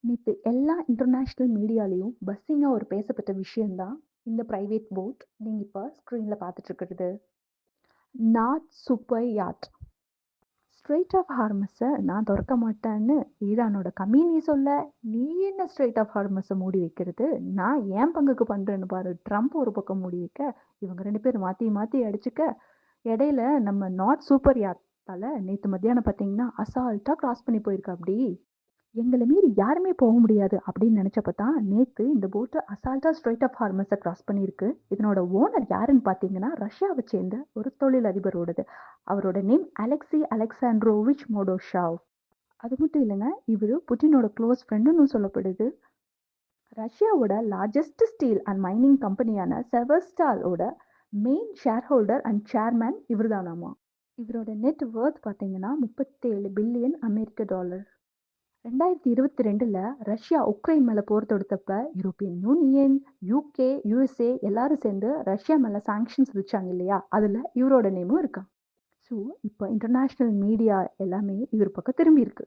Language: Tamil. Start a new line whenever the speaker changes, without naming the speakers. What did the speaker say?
நேத்து எல்லா இன்டர்நேஷனல் மீடியாலயும் பஸ்ஸிங்கா ஒரு பேசப்பட்ட விஷயம் தான் இந்த பிரைவேட் போட் நீங்க இப்ப ஸ்க்ரீன்ல பார்த்துட்டு இருக்கிறது. North super yacht strait of ஹார்மஸை நான் திறக்க மாட்டேன்னு ஈரானோட கமீனி சொல்ல, நீ என்ன ஸ்ட்ரெயிட் ஆஃப் ஹார்மஸை மூடி வைக்கிறது, நான் ஏன் பங்குக்கு பண்றேன்னு பாரு ட்ரம்ப் ஒரு பக்கம் மூடி வைக்க, இவங்க ரெண்டு பேரும் மாத்தி மாத்தி அடிச்சுக்க, இடையில நம்ம நார்த் சூப்பர் யாட்டால நேத்து மத்தியானம் பார்த்தீங்கன்னா அசால்ட்டா கிராஸ் பண்ணி போயிருக்கா அப்படி. எங்கள மீறி யாருமே போக முடியாது அப்படின்னு நினைச்சப்ப தான் நேத்து இந்த போட்டு அசால்ட்டா ஸ்ட்ரெயிட் ஆஃப் ஹார்மஸை கிராஸ் பண்ணியிருக்கு. இதனோட ஓனர் யாருன்னு பார்த்தீங்கன்னா ரஷ்யாவை சேர்ந்த ஒரு தொழிலதிபரோடது. அவரோட நேம் அலெக்சி அலெக்சாண்ட்ரோவிச் மோடோஷாவ். அது மட்டும் இல்லைங்க, இவரு புட்டினோட க்ளோஸ் ஃப்ரெண்டுன்னு சொல்லப்படுது. ரஷ்யாவோட லார்ஜஸ்ட் ஸ்டீல் அண்ட் மைனிங் கம்பெனியான செவர்ஸ்டாலோட main share holder and chairman இவர்தானாமா. இவரோட நெட் வொர்த் பார்த்தீங்கன்னா 37 பில்லியன் அமெரிக்க டாலர். 2022ல ரஷ்யா உக்ரைன் மேல போர் தொடுத்தப்ப யூரோப்பியன் யூனியன், யூகே, யுஎஸ்ஏ எல்லாரும் சேர்ந்து ரஷ்யா மேல சாங்ஷன்ஸ் விதிச்சாங்க இல்லையா? அதுல இவரோட நேமும் இருக்கா. ஸோ இப்போ இன்டர்நேஷனல் மீடியா எல்லாமே இவர் பக்கம் திரும்பி இருக்கு.